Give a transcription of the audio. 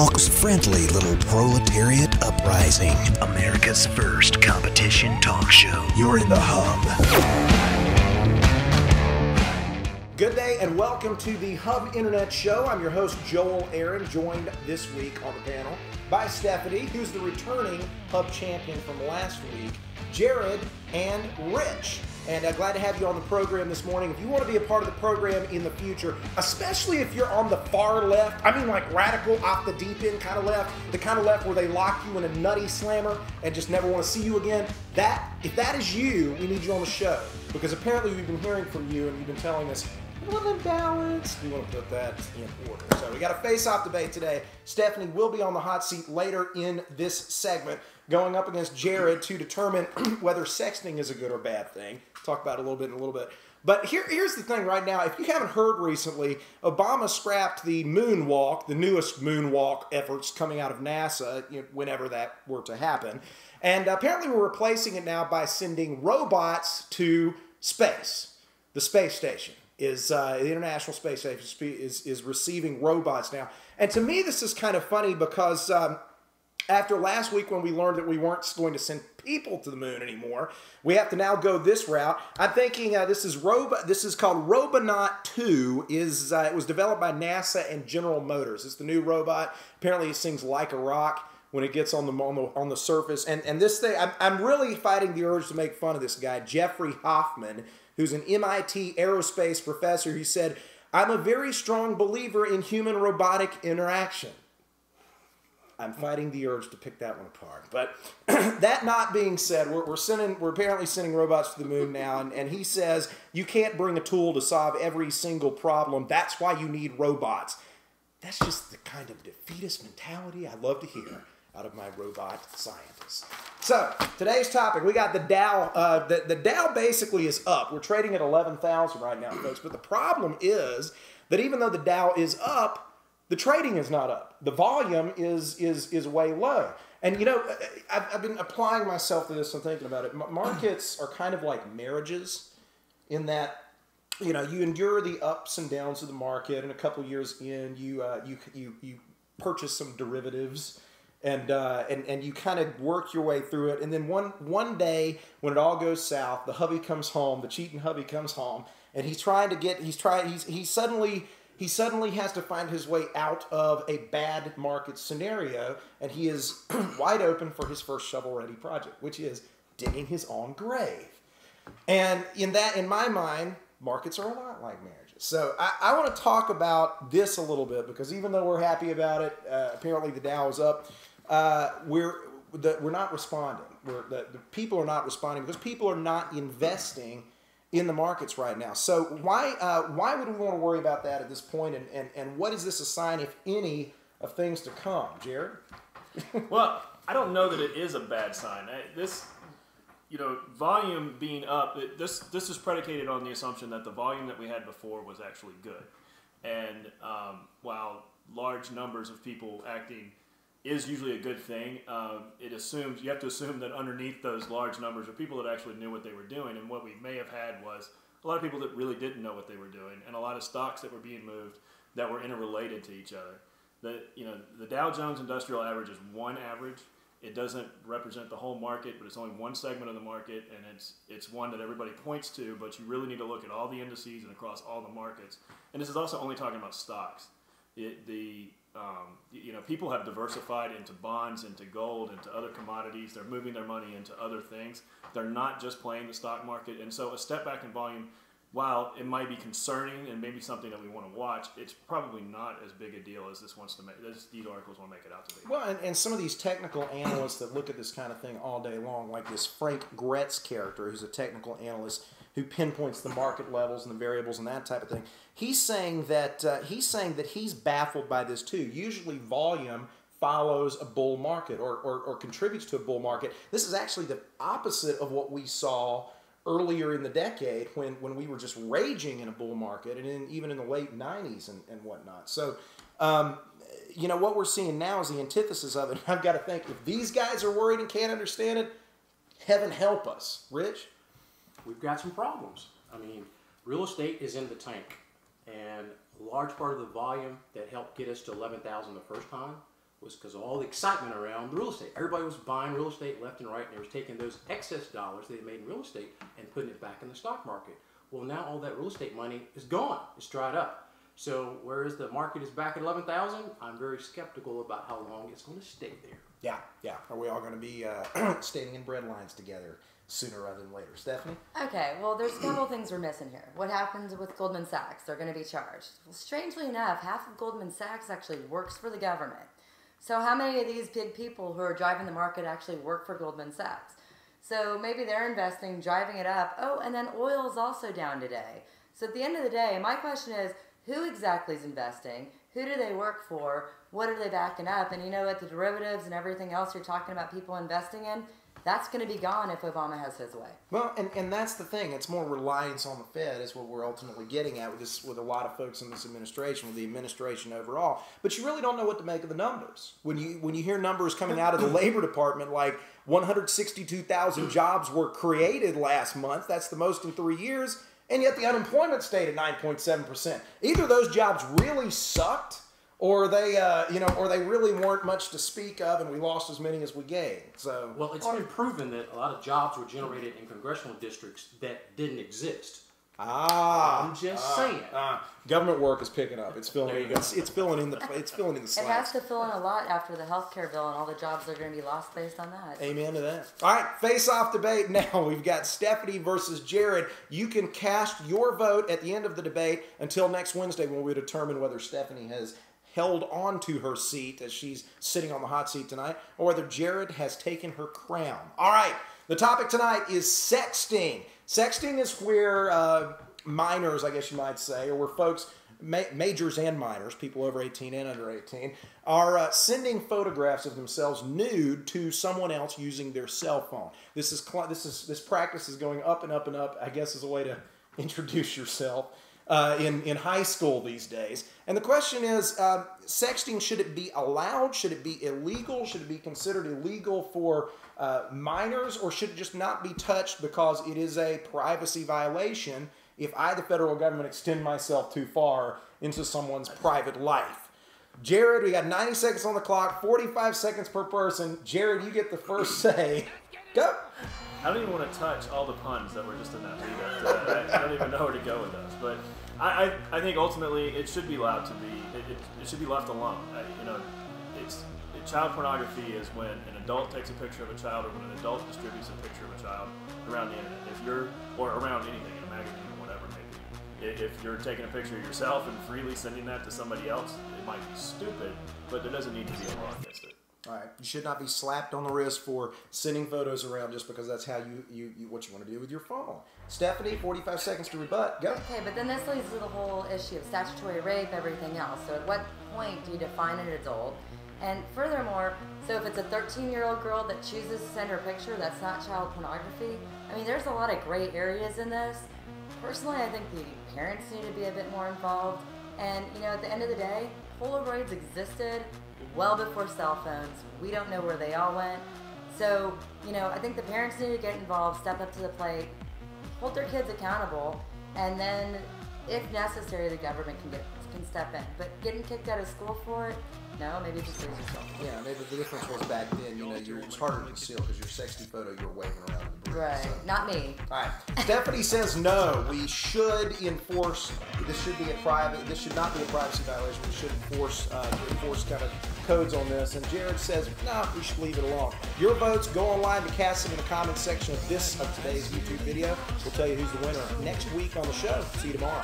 Talk's friendly little proletariat uprising. America's first competition talk show. You're in the hub. Good day and welcome to the Hub Internet Show. I'm your host, Joel Aaron, joined this week on the panel by Stephanie, who's the returning Hub champion from last week, Jared, and Rich. And glad to have you on the program this morning. If you want to be a part of the program in the future, especially if you're on the far left, I mean like radical, off the deep end kind of left, the kind of left where they lock you in a nutty slammer and just never want to see you again, if that is you, we need you on the show. Because apparently we've been hearing from you and you've been telling us, a little imbalance. We want to put that in order. So we got a face-off debate today. Stephanie will be on the hot seat later in this segment, going up against Jared to determine whether sexting is a good or bad thing. Talk about it a little bit in a little bit. But here's the thing right now. If you haven't heard recently, Obama scrapped the moonwalk, the newest moonwalk efforts coming out of NASA, whenever that were to happen. And apparently we're replacing it now by sending robots to space, the space station. The International Space Station is receiving robots now. And to me, this is kind of funny because after last week when we learned that we weren't going to send people to the moon anymore, we have to now go this route. I'm thinking this is called Robonaut 2. It was developed by NASA and General Motors. It's the new robot. Apparently it sings like a rock when it gets on the surface. And this thing, I'm really fighting the urge to make fun of this guy, Jeffrey Hoffman, who's an MIT aerospace professor. He said, "I'm a very strong believer in human-robotic interaction." I'm fighting the urge to pick that one apart. But that not being said, we're apparently sending robots to the moon now, and he says you can't bring a tool to solve every single problem. That's why you need robots. That's just the kind of defeatist mentality I love to hear out of my robot scientists. So, today's topic, we got the Dow. The Dow basically is up. We're trading at 11,000 right now, folks. But the problem is that even though the Dow is up, the trading is not up. The volume is way low. And, I've been applying myself to this and thinking about it. Markets are kind of like marriages in that, you endure the ups and downs of the market, and a couple years in, you purchase some derivatives. And you kind of work your way through it, and then one day when it all goes south, the hubby comes home, the cheating hubby comes home, and he suddenly has to find his way out of a bad market scenario, and he is wide open for his first shovel-ready project, which is digging his own grave. And in my mind, markets are a lot like marriages. So I want to talk about this a little bit because even though we're happy about it, apparently the Dow is up. We're not responding. The people are not responding because people are not investing in the markets right now. So why would we want to worry about that at this point? And what is this a sign, if any, of things to come, Jared? Well, I don't know that it is a bad sign. Volume being up, this is predicated on the assumption that the volume that we had before was actually good. And while large numbers of people acting is usually a good thing, you have to assume that underneath those large numbers are people that actually knew what they were doing. And what we may have had was a lot of people that really didn't know what they were doing, and a lot of stocks that were being moved that were interrelated to each other. The Dow Jones Industrial Average is one average. It doesn't represent the whole market, but it's only one segment of the market, and it's one that everybody points to, but you really need to look at all the indices and across all the markets. And this is also only talking about stocks. People have diversified into bonds, into gold, into other commodities. They're moving their money into other things. They're not just playing the stock market. And so a step back in volume, while it might be concerning and maybe something that we want to watch, it's probably not as big a deal as these articles want to make it out to be. Well, and some of these technical analysts that look at this kind of thing all day long, like this Frank Gretz character, who's a technical analyst who pinpoints the market levels and the variables and that type of thing, he's saying that he's baffled by this too. Usually volume follows a bull market or contributes to a bull market. This is actually the opposite of what we saw earlier in the decade when we were just raging in a bull market, and even in the late 90s and whatnot. So, what we're seeing now is the antithesis of it. I've got to think, if these guys are worried and can't understand it, heaven help us. Rich? We've got some problems. I mean, real estate is in the tank, and a large part of the volume that helped get us to 11,000 the first time was because of all the excitement around the real estate. Everybody was buying real estate left and right, and they was taking those excess dollars they made in real estate and putting it back in the stock market. Well, now all that real estate money is gone. It's dried up. So whereas the market is back at 11,000, I'm very skeptical about how long it's going to stay there. Yeah, yeah. Are we all going to be standing in bread lines together sooner rather than later? Stephanie? Okay, well, there's a couple of things we're missing here. What happens with Goldman Sachs? They're going to be charged. Well, strangely enough, half of Goldman Sachs actually works for the government. So how many of these big people who are driving the market actually work for Goldman Sachs? So maybe they're investing, driving it up. Oh, and then oil is also down today. So at the end of the day, my question is, who exactly is investing? Who do they work for? What are they backing up? And you know what, the derivatives and everything else you're talking about people investing in, that's going to be gone if Obama has his way. Well, and that's the thing. It's more reliance on the Fed is what we're ultimately getting at with this, with a lot of folks in this administration, with the administration overall. But you really don't know what to make of the numbers. When you hear numbers coming out of the Labor Department like 162,000 jobs were created last month, that's the most in 3 years, and yet the unemployment stayed at 9.7%. Either those jobs really sucked, or they, or they really weren't much to speak of, and we lost as many as we gained. So, well, it's been proven that a lot of jobs were generated in congressional districts that didn't exist. I'm just saying. Government work is picking up. It's filling in. It's filling in the slacks. It has to fill in a lot after the health care bill and all the jobs are going to be lost based on that. Amen to that. All right, face-off debate now. We've got Stephanie versus Jared. You can cast your vote at the end of the debate until next Wednesday when we determine whether Stephanie has held on to her seat as she's sitting on the hot seat tonight, or whether Jared has taken her crown. All right, the topic tonight is sexting. Sexting is where minors, I guess you might say, or where folks, majors and minors, people over 18 and under 18, are sending photographs of themselves nude to someone else using their cell phone. This practice is going up and up and up, I guess, as a way to introduce yourself. In high school these days. And the question is, sexting, should it be allowed? Should it be illegal? Should it be considered illegal for minors? Or should it just not be touched because it is a privacy violation if I, the federal government, extend myself too far into someone's private life? Jared, we got 90 seconds on the clock, 45 seconds per person. Jared, you get the first say. Go! I don't even want to touch all the puns that were just in that lead. I don't even know where to go with those. But I think ultimately it should be allowed to be. It should be left alone. Child pornography is when an adult takes a picture of a child, or when an adult distributes a picture of a child around the internet. Or around anything, in a magazine or whatever it may be. If you're taking a picture of yourself and freely sending that to somebody else, it might be stupid, but there doesn't need to be a law against it. All right, you should not be slapped on the wrist for sending photos around just because that's how you what you want to do with your phone. Stephanie, 45 seconds to rebut. Go. Okay, but then this leads to the whole issue of statutory rape, everything else. So at what point do you define an adult? And furthermore, so if it's a 13-year-old girl that chooses to send her picture, that's not child pornography. I mean, there's a lot of gray areas in this. Personally, I think the parents need to be a bit more involved. And, at the end of the day, Polaroids existed well before cell phones. We don't know where they all went. So, I think the parents need to get involved, step up to the plate, hold their kids accountable, and then, if necessary, the government can step in. But getting kicked out of school for it, no, maybe just lose yourself. Yeah, maybe the difference was back then, it was harder to conceal because your sexy photo you're waving around in the breeze. Right, so. Not me. All right, Stephanie says no. We should enforce. This should not be a privacy violation. We should enforce kind of codes on this. And Jared says no, we should leave it alone. Your votes, go online to cast them in the comments section of today's YouTube video. We'll tell you who's the winner next week on the show. See you tomorrow.